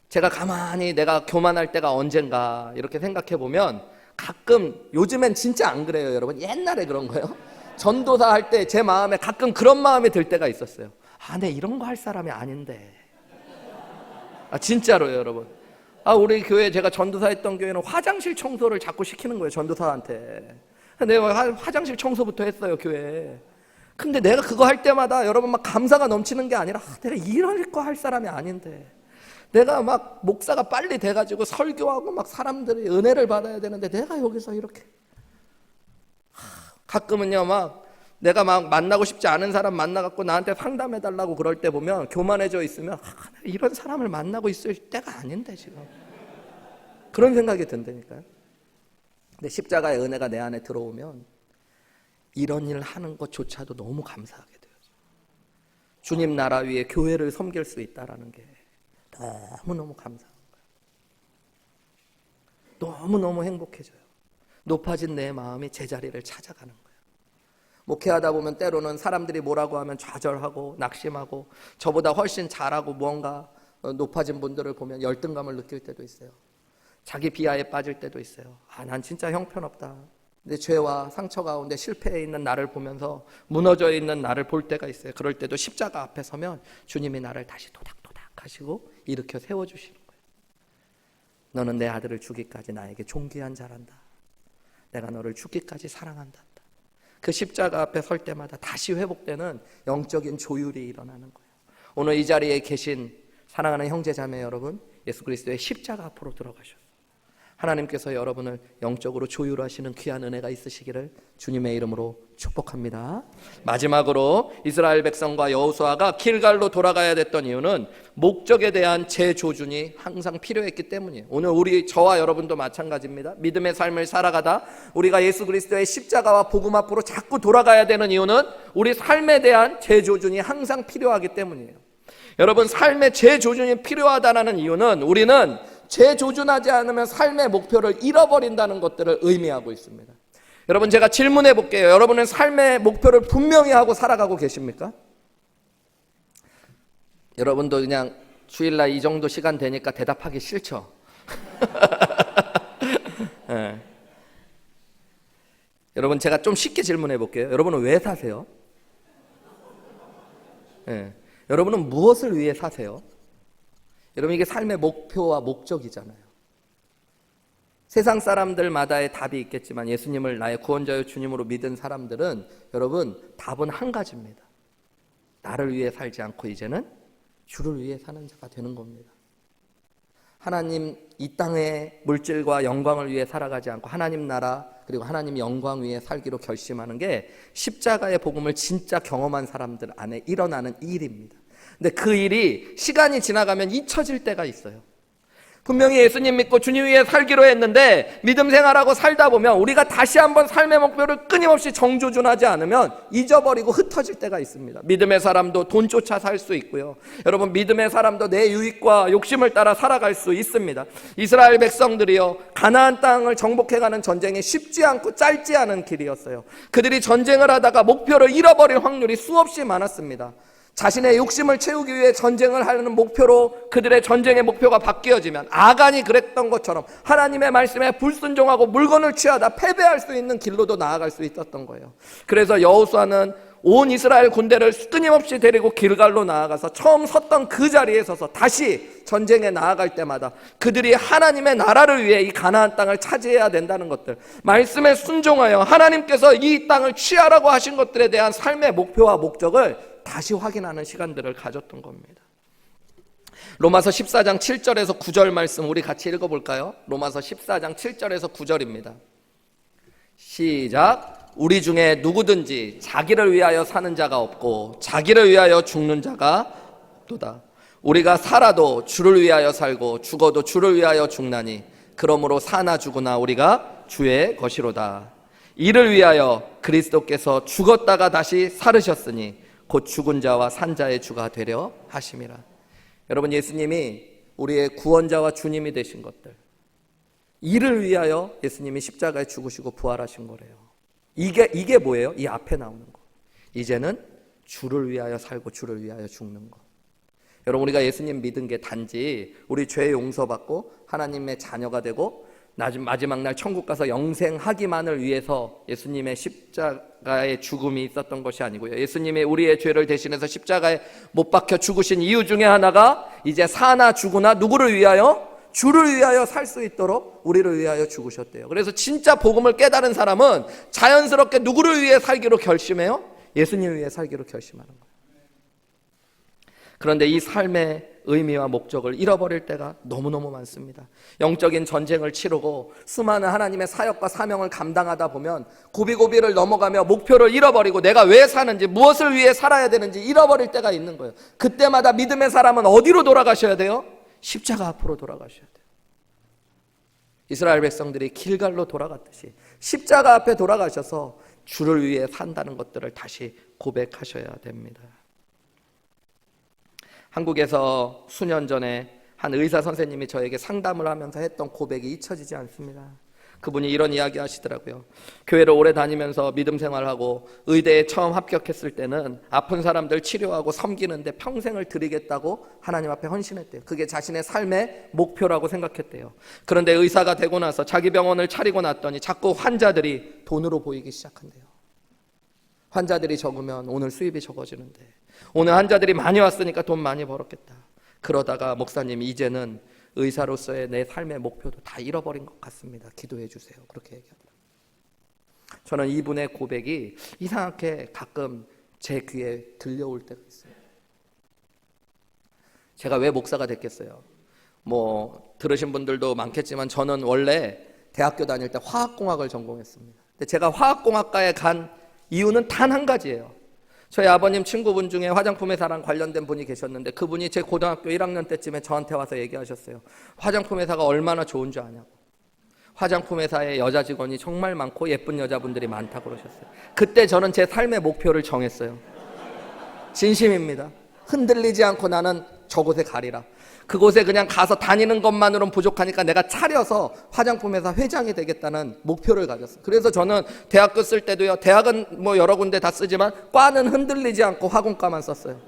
제가 가만히 내가 교만할 때가 언젠가 이렇게 생각해 보면 가끔, 요즘엔 진짜 안 그래요 여러분, 옛날에 그런 거예요. 전도사 할 때 제 마음에 가끔 그런 마음이 들 때가 있었어요. 아, 내 이런 거 할 사람이 아닌데. 진짜로요 여러분. 우리 교회, 제가 전도사 했던 교회는 화장실 청소를 자꾸 시키는 거예요, 전도사한테. 내가 화장실 청소부터 했어요, 교회에. 근데 내가 그거 할 때마다 여러분 막 감사가 넘치는 게 아니라 내가 이럴 거 할 사람이 아닌데, 내가 막 목사가 빨리 돼가지고 설교하고 막 사람들이 은혜를 받아야 되는데 내가 여기서 이렇게. 가끔은요, 막 내가 막 만나고 싶지 않은 사람 만나갖고 나한테 상담해달라고 그럴 때 보면 교만해져 있으면 이런 사람을 만나고 있을 때가 아닌데 지금, 그런 생각이 든다니까요. 근데 십자가의 은혜가 내 안에 들어오면 이런 일을 하는 것조차도 너무 감사하게 돼요. 주님 나라 위에 교회를 섬길 수 있다는 게 너무너무 감사한 거예요. 너무너무 행복해져요. 높아진 내 마음이 제자리를 찾아가는 거예요. 목회하다 보면 때로는 사람들이 뭐라고 하면 좌절하고 낙심하고, 저보다 훨씬 잘하고 뭔가 높아진 분들을 보면 열등감을 느낄 때도 있어요. 자기 비하에 빠질 때도 있어요. 난 진짜 형편없다. 근데 죄와 상처 가운데 실패해 있는 나를 보면서 무너져 있는 나를 볼 때가 있어요. 그럴 때도 십자가 앞에 서면 주님이 나를 다시 도닥도닥 하시고 일으켜 세워주시는 거예요. 너는 내 아들을 주기까지 나에게 존귀한 자란다. 내가 너를 죽기까지 사랑한다. 그 십자가 앞에 설 때마다 다시 회복되는 영적인 조율이 일어나는 거예요. 오늘 이 자리에 계신 사랑하는 형제자매 여러분, 예수 그리스도의 십자가 앞으로 들어가셔서 하나님께서 여러분을 영적으로 조율하시는 귀한 은혜가 있으시기를 주님의 이름으로 축복합니다. 마지막으로 이스라엘 백성과 여호수아가 길갈로 돌아가야 됐던 이유는 목적에 대한 재조준이 항상 필요했기 때문이에요. 오늘 저와 여러분도 마찬가지입니다. 믿음의 삶을 살아가다 우리가 예수 그리스도의 십자가와 복음 앞으로 자꾸 돌아가야 되는 이유는 우리 삶에 대한 재조준이 항상 필요하기 때문이에요. 여러분, 삶의 재조준이 필요하다는 이유는 우리는 재조준하지 않으면 삶의 목표를 잃어버린다는 것들을 의미하고 있습니다. 여러분, 제가 질문해 볼게요. 여러분은 삶의 목표를 분명히 하고 살아가고 계십니까? 여러분도 그냥 주일날 이 정도 시간 되니까 대답하기 싫죠? 네. 여러분, 제가 좀 쉽게 질문해 볼게요. 여러분은 왜 사세요? 네. 여러분은 무엇을 위해 사세요? 여러분, 이게 삶의 목표와 목적이잖아요. 세상 사람들마다의 답이 있겠지만 예수님을 나의 구원자여 주님으로 믿은 사람들은 여러분 답은 한 가지입니다. 나를 위해 살지 않고 이제는 주를 위해 사는 자가 되는 겁니다. 하나님 이 땅의 물질과 영광을 위해 살아가지 않고 하나님 나라 그리고 하나님 영광 위에 살기로 결심하는 게 십자가의 복음을 진짜 경험한 사람들 안에 일어나는 일입니다. 근데 그 일이 시간이 지나가면 잊혀질 때가 있어요. 분명히 예수님 믿고 주님 위해 살기로 했는데 믿음 생활하고 살다 보면 우리가 다시 한번 삶의 목표를 끊임없이 정조준하지 않으면 잊어버리고 흩어질 때가 있습니다. 믿음의 사람도 돈 쫓아 살 수 있고요. 여러분, 믿음의 사람도 내 유익과 욕심을 따라 살아갈 수 있습니다. 이스라엘 백성들이요, 가나안 땅을 정복해가는 전쟁이 쉽지 않고 짧지 않은 길이었어요. 그들이 전쟁을 하다가 목표를 잃어버릴 확률이 수없이 많았습니다. 자신의 욕심을 채우기 위해 전쟁을 하려는 목표로 그들의 전쟁의 목표가 바뀌어지면 아간이 그랬던 것처럼 하나님의 말씀에 불순종하고 물건을 취하다 패배할 수 있는 길로도 나아갈 수 있었던 거예요. 그래서 여호수아는 온 이스라엘 군대를 끊임없이 데리고 길갈로 나아가서 처음 섰던 그 자리에 서서 다시 전쟁에 나아갈 때마다 그들이 하나님의 나라를 위해 이 가나안 땅을 차지해야 된다는 것들, 말씀에 순종하여 하나님께서 이 땅을 취하라고 하신 것들에 대한 삶의 목표와 목적을 다시 확인하는 시간들을 가졌던 겁니다. 로마서 14장 7절에서 9절 말씀 우리 같이 읽어볼까요? 로마서 14장 7절에서 9절입니다. 시작. 우리 중에 누구든지 자기를 위하여 사는 자가 없고 자기를 위하여 죽는 자가 없도다. 우리가 살아도 주를 위하여 살고 죽어도 주를 위하여 죽나니 그러므로 사나 죽으나 우리가 주의 것이로다. 이를 위하여 그리스도께서 죽었다가 다시 살으셨으니 곧 죽은 자와 산 자의 주가 되려 하심이라. 여러분, 예수님이 우리의 구원자와 주님이 되신 것들, 이를 위하여 예수님이 십자가에 죽으시고 부활하신 거래요. 이게 뭐예요? 이 앞에 나오는 거. 이제는 주를 위하여 살고 주를 위하여 죽는 거. 여러분, 우리가 예수님 믿은 게 단지 우리 죄 용서받고 하나님의 자녀가 되고 마지막 날 천국 가서 영생하기만을 위해서 예수님의 십자가의 죽음이 있었던 것이 아니고요. 예수님이 우리의 죄를 대신해서 십자가에 못 박혀 죽으신 이유 중에 하나가 이제 사나 죽으나 누구를 위하여? 주를 위하여 살 수 있도록 우리를 위하여 죽으셨대요. 그래서 진짜 복음을 깨달은 사람은 자연스럽게 누구를 위해 살기로 결심해요? 예수님을 위해 살기로 결심하는 거예요. 그런데 이 삶의 의미와 목적을 잃어버릴 때가 너무너무 많습니다. 영적인 전쟁을 치르고 수많은 하나님의 사역과 사명을 감당하다 보면 고비고비를 넘어가며 목표를 잃어버리고 내가 왜 사는지, 무엇을 위해 살아야 되는지 잃어버릴 때가 있는 거예요. 그때마다 믿음의 사람은 어디로 돌아가셔야 돼요? 십자가 앞으로 돌아가셔야 돼요. 이스라엘 백성들이 길갈로 돌아갔듯이 십자가 앞에 돌아가셔서 주를 위해 산다는 것들을 다시 고백하셔야 됩니다. 한국에서 수년 전에 한 의사 선생님이 저에게 상담을 하면서 했던 고백이 잊혀지지 않습니다. 그분이 이런 이야기 하시더라고요. 교회를 오래 다니면서 믿음 생활하고 의대에 처음 합격했을 때는 아픈 사람들 치료하고 섬기는데 평생을 드리겠다고 하나님 앞에 헌신했대요. 그게 자신의 삶의 목표라고 생각했대요. 그런데 의사가 되고 나서 자기 병원을 차리고 났더니 자꾸 환자들이 돈으로 보이기 시작한대요. 환자들이 적으면 오늘 수입이 적어지는데, 오늘 환자들이 많이 왔으니까 돈 많이 벌었겠다. 그러다가 목사님이 이제는 의사로서의 내 삶의 목표도 다 잃어버린 것 같습니다. 기도해 주세요. 그렇게 얘기하더라고요. 저는 이분의 고백이 이상하게 가끔 제 귀에 들려올 때가 있어요. 제가 왜 목사가 됐겠어요? 들으신 분들도 많겠지만 저는 원래 대학교 다닐 때 화학공학을 전공했습니다. 근데 제가 화학공학과에 간 이유는 단 한 가지예요. 저희 아버님 친구분 중에 화장품 회사랑 관련된 분이 계셨는데 그분이 제 고등학교 1학년 때쯤에 저한테 와서 얘기하셨어요. 화장품 회사가 얼마나 좋은 줄 아냐고. 화장품 회사에 여자 직원이 정말 많고 예쁜 여자분들이 많다고 그러셨어요. 그때 저는 제 삶의 목표를 정했어요. 진심입니다. 흔들리지 않고 나는 저곳에 가리라. 그곳에 그냥 가서 다니는 것만으로는 부족하니까 내가 차려서 화장품 회사 회장이 되겠다는 목표를 가졌어요. 그래서 저는 대학교 쓸 때도요, 대학은 여러 군데 다 쓰지만 과는 흔들리지 않고 화공과만 썼어요.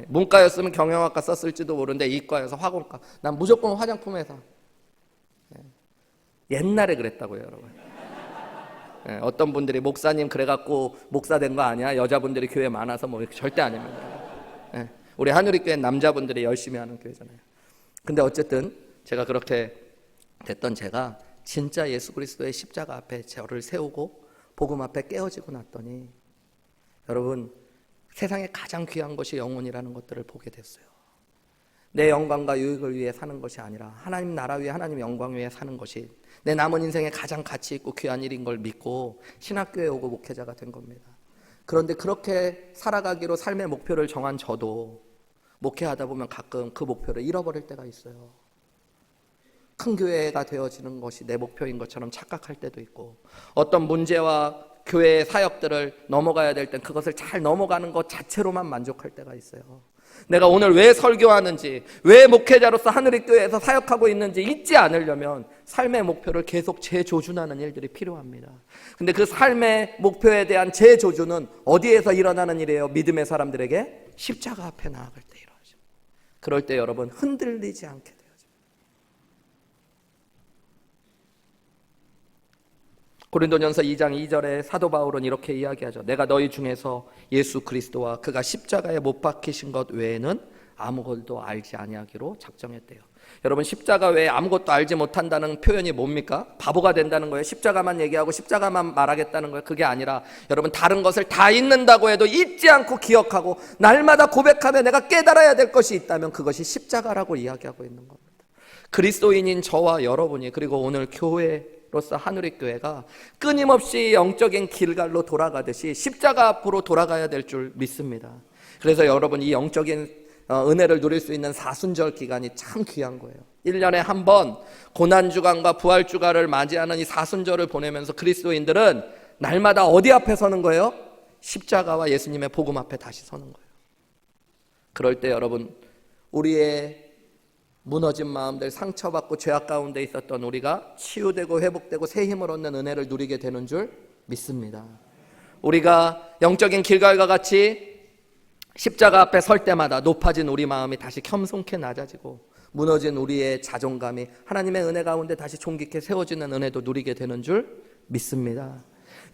문과였으면 경영학과 썼을지도 모르는데 이과여서 화공과. 난 무조건 화장품 회사. 옛날에 그랬다고요, 여러분. 어떤 분들이 목사님 그래갖고 목사 된 거 아니야? 여자분들이 교회 많아서 절대 아닙니다. 우리 하누리교회는 남자분들이 열심히 하는 교회잖아요. 근데 어쨌든 제가 그렇게 됐던 제가 진짜 예수 그리스도의 십자가 앞에 저를 세우고 복음 앞에 깨어지고 났더니 여러분, 세상에 가장 귀한 것이 영혼이라는 것들을 보게 됐어요. 내 영광과 유익을 위해 사는 것이 아니라 하나님 나라 위해, 하나님 영광 위해 사는 것이 내 남은 인생에 가장 가치 있고 귀한 일인 걸 믿고 신학교에 오고 목회자가 된 겁니다. 그런데 그렇게 살아가기로 삶의 목표를 정한 저도 목회하다 보면 가끔 그 목표를 잃어버릴 때가 있어요. 큰 교회가 되어지는 것이 내 목표인 것처럼 착각할 때도 있고, 어떤 문제와 교회의 사역들을 넘어가야 될 땐 그것을 잘 넘어가는 것 자체로만 만족할 때가 있어요. 내가 오늘 왜 설교하는지, 왜 목회자로서 하늘의교회에서 사역하고 있는지 잊지 않으려면 삶의 목표를 계속 재조준하는 일들이 필요합니다. 근데 그 삶의 목표에 대한 재조준은 어디에서 일어나는 일이에요? 믿음의 사람들에게 십자가 앞에 나아갈 때 일어나죠. 그럴 때 여러분, 흔들리지 않게 되어져. 고린도전서 2장 2절에 사도 바울은 이렇게 이야기하죠. 내가 너희 중에서 예수 그리스도와 그가 십자가에 못 박히신 것 외에는 아무것도 알지 아니하기로 작정했대요. 여러분, 십자가 외에 아무것도 알지 못한다는 표현이 뭡니까? 바보가 된다는 거예요. 십자가만 얘기하고 십자가만 말하겠다는 거예요. 그게 아니라 여러분, 다른 것을 다 잊는다고 해도 잊지 않고 기억하고 날마다 고백하며 내가 깨달아야 될 것이 있다면 그것이 십자가라고 이야기하고 있는 겁니다. 그리스도인인 저와 여러분이, 그리고 오늘 교회로서 하늘의교회가 끊임없이 영적인 길갈로 돌아가듯이 십자가 앞으로 돌아가야 될 줄 믿습니다. 그래서 여러분, 이 영적인 은혜를 누릴 수 있는 사순절 기간이 참 귀한 거예요. 1년에 한 번 고난주간과 부활주간을 맞이하는 이 사순절을 보내면서 그리스도인들은 날마다 어디 앞에 서는 거예요? 십자가와 예수님의 복음 앞에 다시 서는 거예요. 그럴 때 여러분, 우리의 무너진 마음들, 상처받고 죄악 가운데 있었던 우리가 치유되고 회복되고 새 힘을 얻는 은혜를 누리게 되는 줄 믿습니다. 우리가 영적인 길갈과 같이 십자가 앞에 설 때마다 높아진 우리 마음이 다시 겸손케 낮아지고, 무너진 우리의 자존감이 하나님의 은혜 가운데 다시 존귀케 세워지는 은혜도 누리게 되는 줄 믿습니다.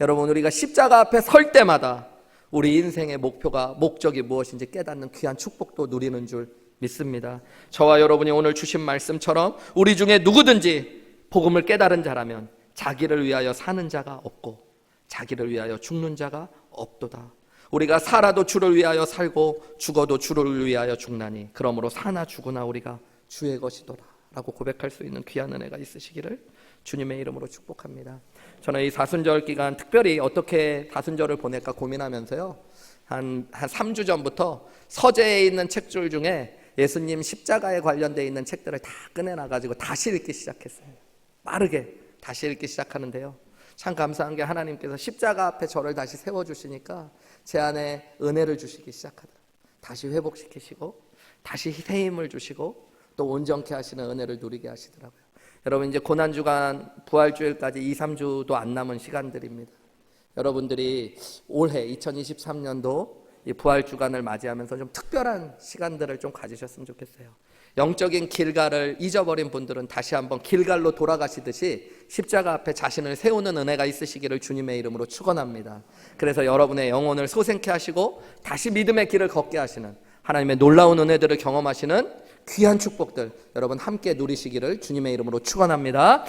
여러분, 우리가 십자가 앞에 설 때마다 우리 인생의 목표가, 목적이 무엇인지 깨닫는 귀한 축복도 누리는 줄 믿습니다. 저와 여러분이 오늘 주신 말씀처럼 우리 중에 누구든지 복음을 깨달은 자라면 자기를 위하여 사는 자가 없고 자기를 위하여 죽는 자가 없도다. 우리가 살아도 주를 위하여 살고 죽어도 주를 위하여 죽나니 그러므로 사나 죽으나 우리가 주의 것이더라 라고 고백할 수 있는 귀한 은혜가 있으시기를 주님의 이름으로 축복합니다. 저는 이 사순절 기간 특별히 어떻게 사순절을 보낼까 고민하면서요, 한 3주 전부터 서재에 있는 책줄 중에 예수님 십자가에 관련되어 있는 책들을 다 꺼내놔가지고 다시 읽기 시작했어요. 빠르게 다시 읽기 시작하는데요, 참 감사한 게 하나님께서 십자가 앞에 저를 다시 세워주시니까 제 안에 은혜를 주시기 시작하더라고요. 다시 회복시키시고 다시 새 힘을 주시고 또 온전케 하시는 은혜를 누리게 하시더라고요. 여러분, 이제 고난주간 부활주일까지 2-3주도 안 남은 시간들입니다. 여러분들이 올해 2023년도 이 부활주간을 맞이하면서 좀 특별한 시간들을 좀 가지셨으면 좋겠어요. 영적인 길갈을 잊어버린 분들은 다시 한번 길갈로 돌아가시듯이 십자가 앞에 자신을 세우는 은혜가 있으시기를 주님의 이름으로 축원합니다. 그래서 여러분의 영혼을 소생케 하시고 다시 믿음의 길을 걷게 하시는 하나님의 놀라운 은혜들을 경험하시는 귀한 축복들 여러분 함께 누리시기를 주님의 이름으로 축원합니다.